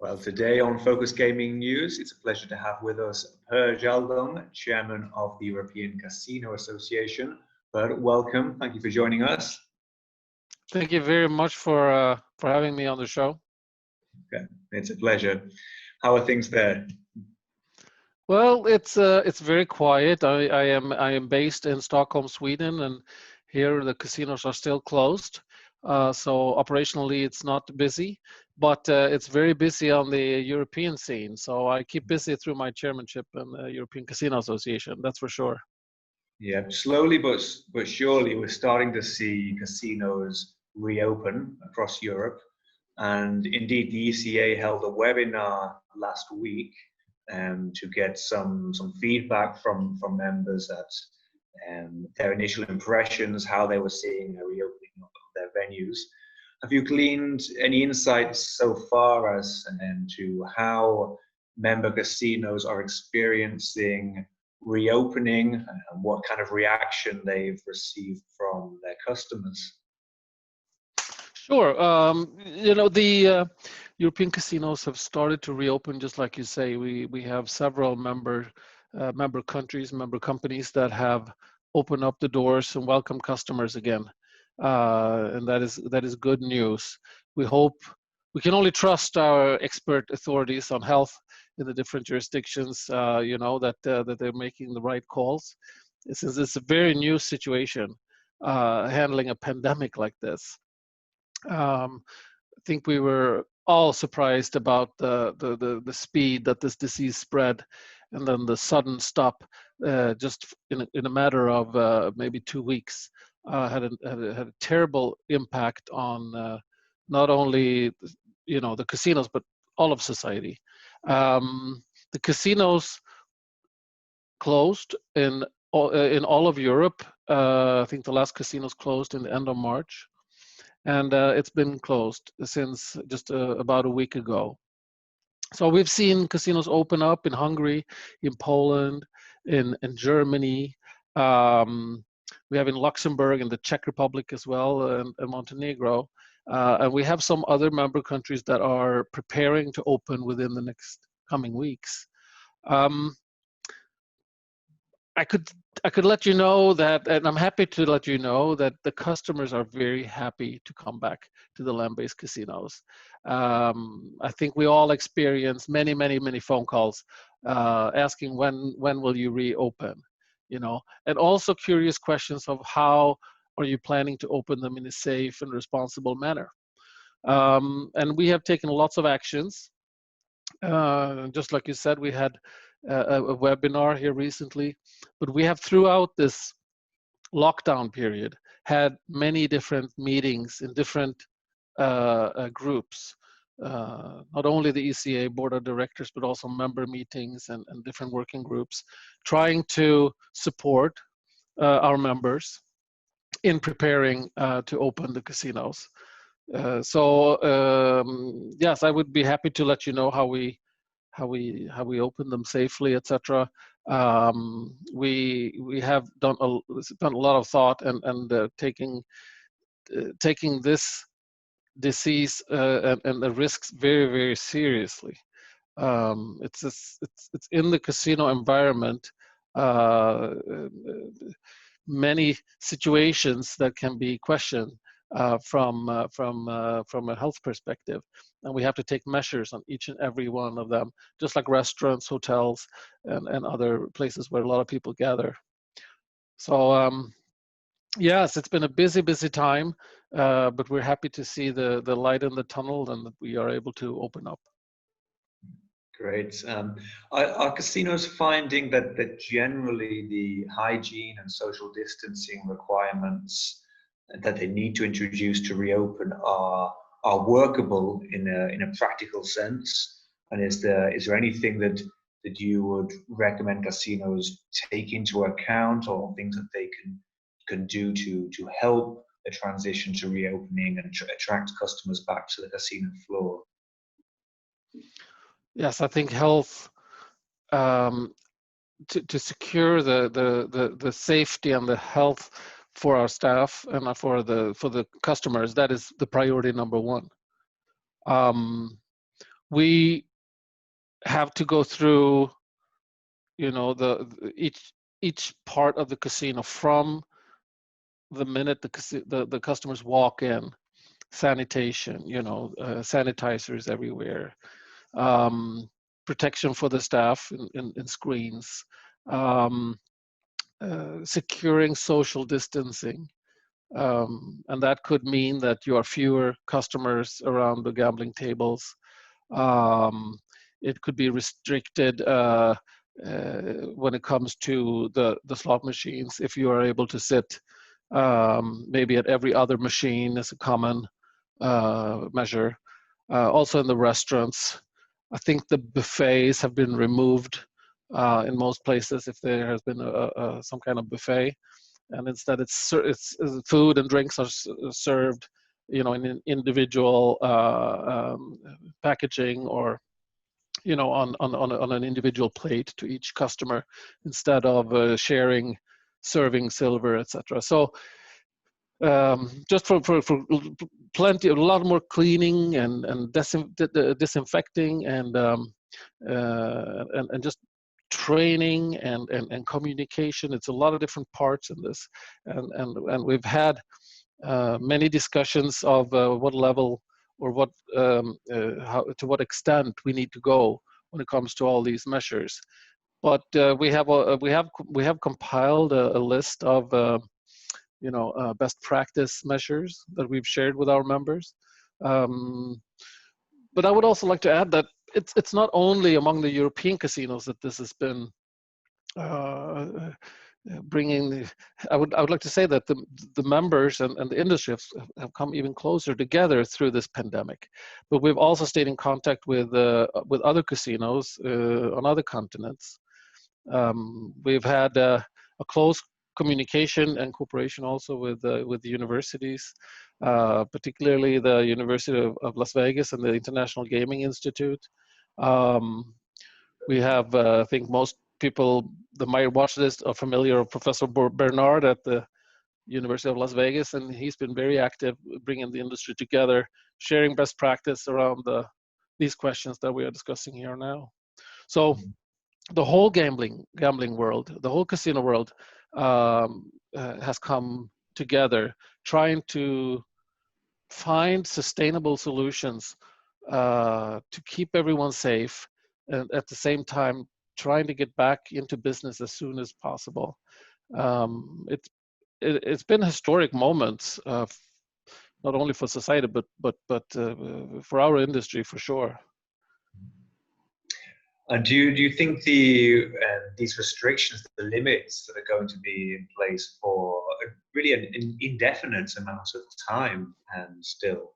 Well, today on Focus Gaming News, it's a pleasure to have with us Per Jaldung, Chairman of the European Casino Association. Per, welcome. Thank you for joining us. Thank you very much for having me on the show. Okay, it's a pleasure. How are things there? Well, it's very quiet. I am based in Stockholm, Sweden, and here the casinos are still closed. So operationally, it's not busy, but it's very busy on the European scene. So I keep busy through my chairmanship in the European Casino Association. That's for sure. Yeah, slowly but surely, we're starting to see casinos reopen across Europe. And indeed, the ECA held a webinar last week to get some feedback from members at their initial impressions, how they were seeing a reopening of their venues. Have you gleaned any insights so far as to how member casinos are experiencing reopening and what kind of reaction they've received from their customers? Sure. The European casinos have started to reopen, just like you say. We have several member countries, member companies that have opened up the doors and welcome customers again, and that is good news. We can only trust our expert authorities on health in the different jurisdictions. That they're making the right calls, since it's a very new situation handling a pandemic like this. I think we were all surprised about the speed that this disease spread, and then the sudden stop just in a matter of maybe 2 weeks had a terrible impact on not only the casinos but all of society. The casinos closed in all of Europe. I think the last casinos closed in the end of March. And it's been closed since just about a week ago. So we've seen casinos open up in Hungary, in Poland, in Germany. We have in Luxembourg and the Czech Republic as well, and Montenegro. And we have some other member countries that are preparing to open within the next coming weeks. I could let you know that, and I'm happy to let you know that the customers are very happy to come back to the land-based casinos. I think we all experience many phone calls asking when will you reopen, and also curious questions of how are you planning to open them in a safe and responsible manner. And we have taken lots of actions. Just like you said, we had a webinar here recently, but we have throughout this lockdown period had many different meetings in different groups, not only the ECA board of directors, but also member meetings and different working groups, trying to support our members in preparing to open the casinos. Yes, I would be happy to let you know how we open them safely, etc. We have done a lot of thought and taking this disease and the risks very seriously. It's in the casino environment. Many situations that can be questioned from a health perspective, and we have to take measures on each and every one of them, just like restaurants, hotels, and other places where a lot of people gather. So yes, it's been a busy time, but we're happy to see the light in the tunnel and that we are able to open up. Great. Are casinos finding that generally the hygiene and social distancing requirements that they need to introduce to reopen are workable in a practical sense? And is there anything that you would recommend casinos take into account, or things that they can do to help the transition to reopening and attract customers back to the casino floor? Yes, I think health, to secure the safety and the health for our staff and for the customers, that is the priority number one. we have to go through, each part of the casino from the minute the customers walk in. Sanitation, sanitizers everywhere, protection for the staff in screens, um, securing social distancing. And that could mean that you are fewer customers around the gambling tables. It could be restricted when it comes to the slot machines. If you are able to sit maybe at every other machine as a common measure. Also in the restaurants, I think the buffets have been removed in most places if there has been some kind of buffet, and instead it's food and drinks are served, in individual packaging, or on an individual plate to each customer, instead of sharing serving silver, etc. So just for plenty, a lot more cleaning and disinfecting and just training and communication. It's a lot of different parts in this, and we've had many discussions of what level or how, to what extent we need to go when it comes to all these measures. But we have compiled a list of best practice measures that we've shared with our members. But I would also like to add that it's not only among the European casinos that this has been bringing the, I would like to say that the members and the industry have come even closer together through this pandemic. But we've also stayed in contact with other casinos on other continents. We've had a close communication and cooperation also with the universities, particularly the University of Las Vegas and the International Gaming Institute. We have, I think most people that might watch this are familiar with Professor Bernard at the University of Las Vegas, and he's been very active bringing the industry together, sharing best practice around these questions that we are discussing here now. So the whole gambling world, the whole casino world has come together trying to find sustainable solutions to keep everyone safe, and at the same time trying to get back into business as soon as possible. It's been historic moments, not only for society but for our industry for sure. And do you think these restrictions, the limits that are going to be in place for really an indefinite amount of time, and still,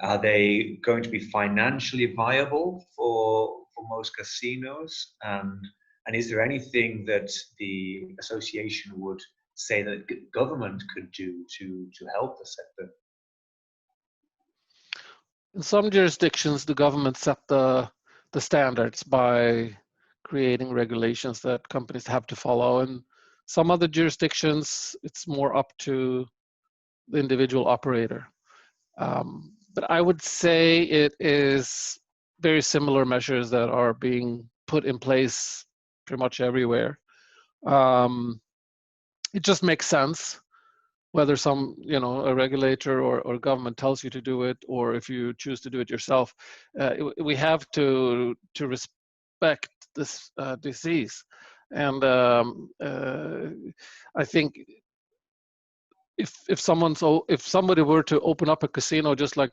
are they going to be financially viable for most casinos? And is there anything that the association would say that government could do to help the sector? In some jurisdictions, the government set the standards by creating regulations that companies have to follow. And some other jurisdictions, it's more up to the individual operator. But I would say it is very similar measures that are being put in place pretty much everywhere. It just makes sense whether a regulator or government tells you to do it, or if you choose to do it yourself. We have to respect this disease. And I think if somebody were to open up a casino just like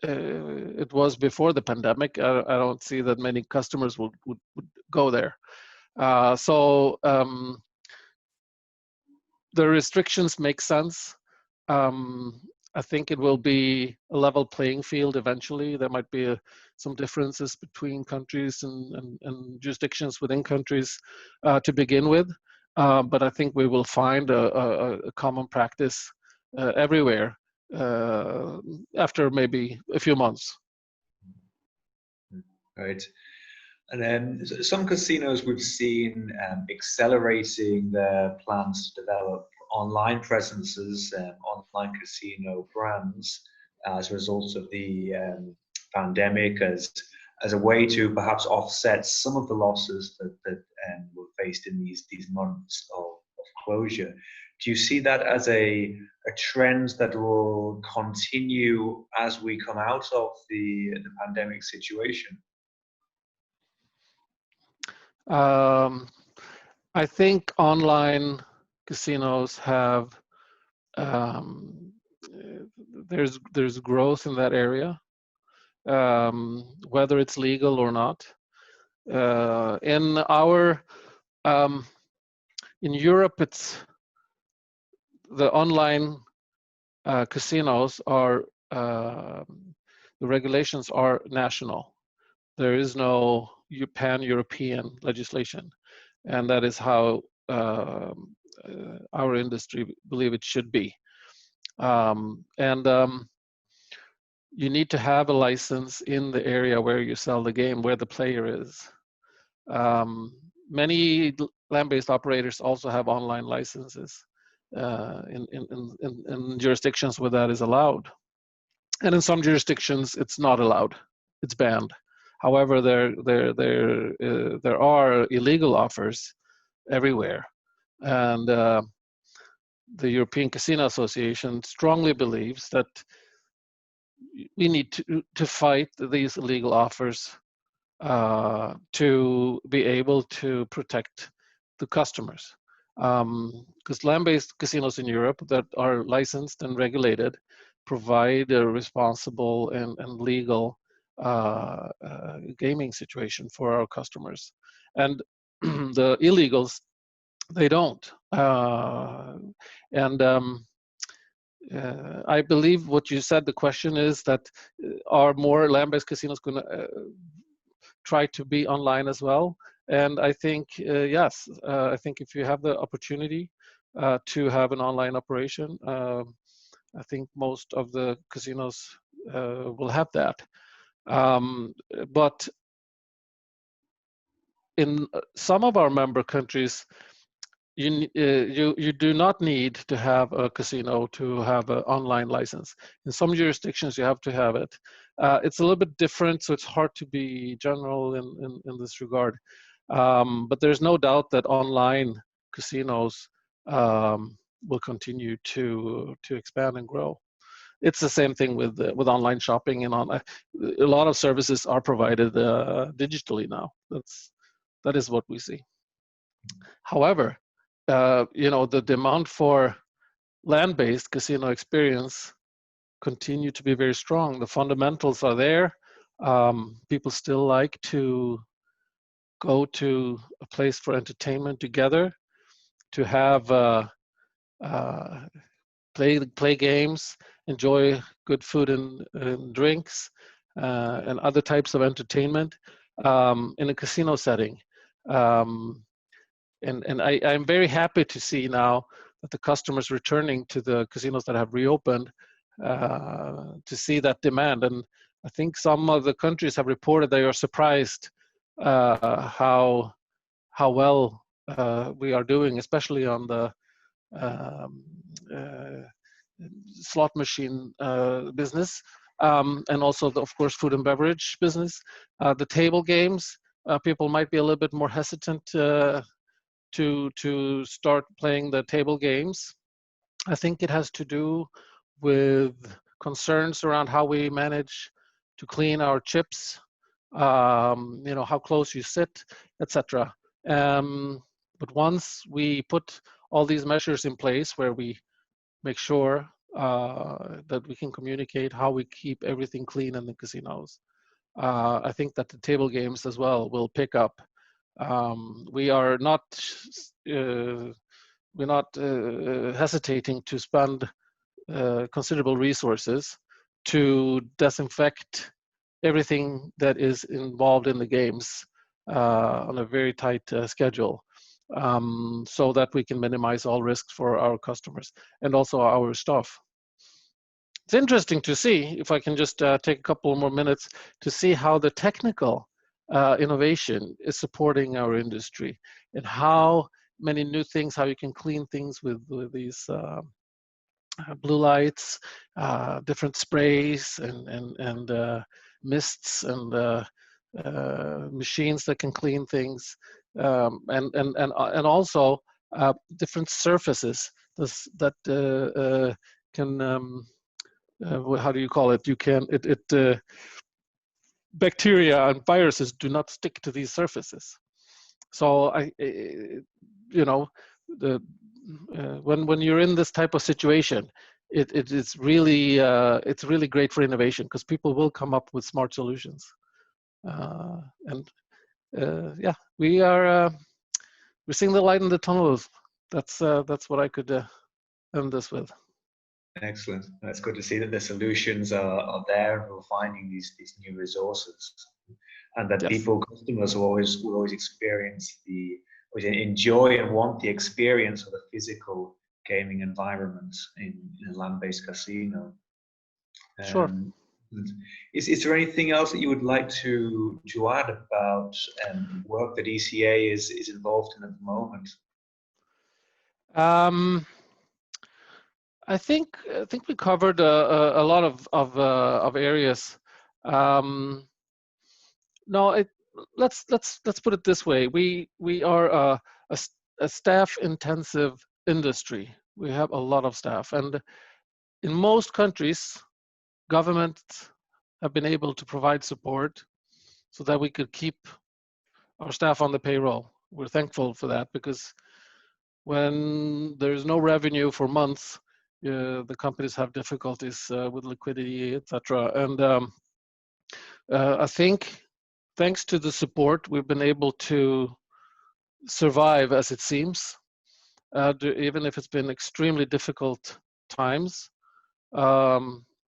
it was before the pandemic, I don't see that many customers would go there. So the restrictions make sense. I think it will be a level playing field eventually. There might be some differences between countries and jurisdictions within countries to begin with. But I think we will find a common practice everywhere after maybe a few months. Right. And then some casinos we've seen accelerating their plans to develop online presences, online casino brands as a result of the pandemic as a way to perhaps offset some of the losses that were faced in these months of closure. Do you see that as a trend that will continue as we come out of the pandemic situation? I think online casinos have there's growth in that area, whether it's legal or not. In Europe, it's the online casinos are the regulations are national. There is no pan-European legislation, and that is how our industry believe it should be. You need to have a license in the area where you sell the game, where the player is. Many land-based operators also have online licenses in jurisdictions where that is allowed. And in some jurisdictions, it's not allowed. It's banned. However, there are illegal offers everywhere. And the European Casino Association strongly believes that we need to fight these illegal offers to be able to protect the customers. Because land-based casinos in Europe that are licensed and regulated provide a responsible and legal gaming situation for our customers. And the illegals, they don't. I believe what you said, the question is that are more land-based casinos going to try to be online as well? And I think, yes, I think if you have the opportunity to have an online operation, I think most of the casinos will have that. But in some of our member countries, you do not need to have a casino to have an online license. In some jurisdictions, you have to have it. It's a little bit different, so it's hard to be general in this regard. But there's no doubt that online casinos will continue to expand and grow. It's the same thing with online shopping, and a lot of services are provided digitally now. That is what we see. However, the demand for land-based casino experience continue to be very strong. The fundamentals are there. People still like to go to a place for entertainment together, to have play games, enjoy good food and drinks, and other types of entertainment in a casino setting. And I'm very happy to see now that the customers returning to the casinos that have reopened to see that demand. And I think some of the countries have reported they are surprised how well we are doing, especially on the slot machine business, and also, of course, food and beverage business. The table games, people might be a little bit more hesitant to start playing the table games. I think it has to do with concerns around how we manage to clean our chips, how close you sit, etc. But once we put all these measures in place where we make sure that we can communicate how we keep everything clean in the casinos, I think that the table games as well will pick up. We are not hesitating to spend considerable resources to disinfect everything that is involved in the games on a very tight schedule, so that we can minimize all risks for our customers and also our staff. It's interesting to see, if I can just take a couple more minutes, to see how the technical innovation is supporting our industry, and how many new things, how you can clean things with these blue lights, different sprays, and mists and machines that can clean things, and also different surfaces that can how do you call it? You can bacteria and viruses do not stick to these surfaces. So you know, when you're in this type of situation, it's really great for innovation, because people will come up with smart solutions. And yeah, we're seeing the light in the tunnel. That's what I could end this with. Excellent. That's good to see that the solutions are there, and we're finding these new resources, and that Yes. customers will always experience enjoy and want the experience of the physical gaming environment in a land-based casino. Sure. Is there anything else that you would like to add about work that ECA is involved in at the moment? I think we covered a lot of areas. No, let's put it this way. We are a staff-intensive industry. We have a lot of staff, and in most countries, governments have been able to provide support so that we could keep our staff on the payroll. We're thankful for that, because when there's no revenue for months, the companies have difficulties with liquidity, etc. And I think, thanks to the support, we've been able to survive, as it seems, even if it's been extremely difficult times.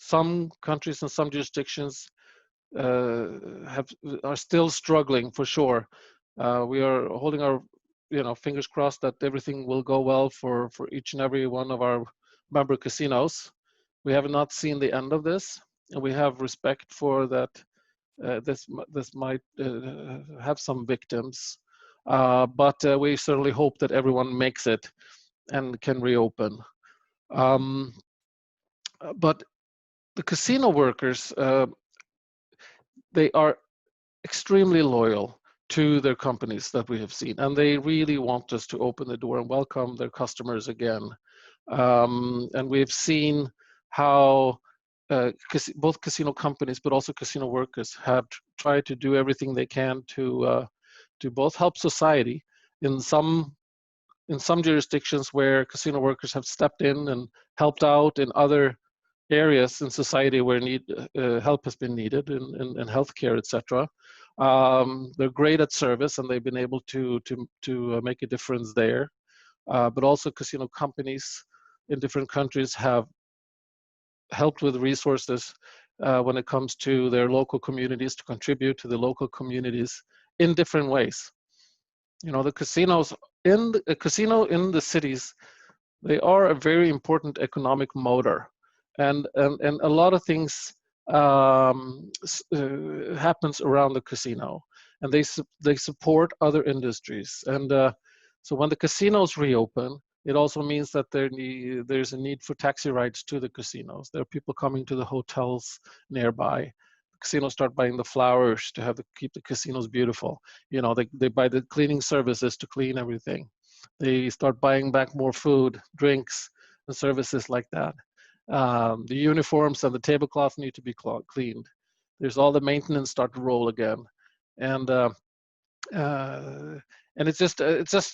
Some countries and some jurisdictions are still struggling, for sure. We are holding our fingers crossed that everything will go well for each and every one of our member casinos. We have not seen the end of this, and we have respect for that. This might have some victims, but we certainly hope that everyone makes it and can reopen. But the casino workers, they are extremely loyal to their companies that we have seen, and they really want us to open the door and welcome their customers again. And we've seen how both casino companies but also casino workers have tried to do everything they can to both help society in some jurisdictions where casino workers have stepped in and helped out in other areas in society where help has been needed in healthcare, etc. They're great at service, and they've been able to make a difference there. But also casino companies in different countries have helped with resources when it comes to their local communities, to contribute to the local communities in different ways. The casinos a casino in the cities, they are a very important economic motor, and a lot of things happens around the casino, and they support other industries. And so when the casinos reopen, it also means that there's a need for taxi rides to the casinos. There are people coming to the hotels nearby. The casinos start buying the flowers to keep the casinos beautiful. They buy the cleaning services to clean everything. They start buying back more food, drinks, and services like that. The uniforms and the tablecloth need to be cleaned. There's all the maintenance start to roll again, and it's just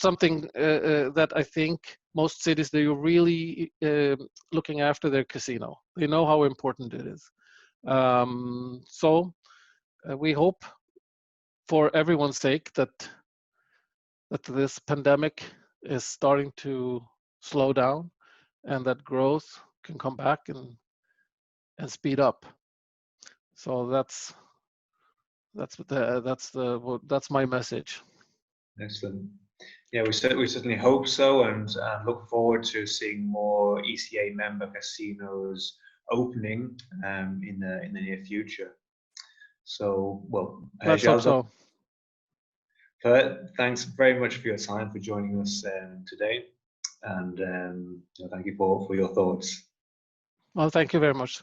something that I think most cities, they are really looking after their casino. They know how important it is. So we hope, for everyone's sake, that this pandemic is starting to slow down, and that growth can come back and speed up. So that's my message. Excellent. Yeah, we certainly hope so, and look forward to seeing more ECA member casinos opening in the near future. So, well, Let's hope so. Thanks very much for your time, for joining us today, and thank you for your thoughts. Well, thank you very much.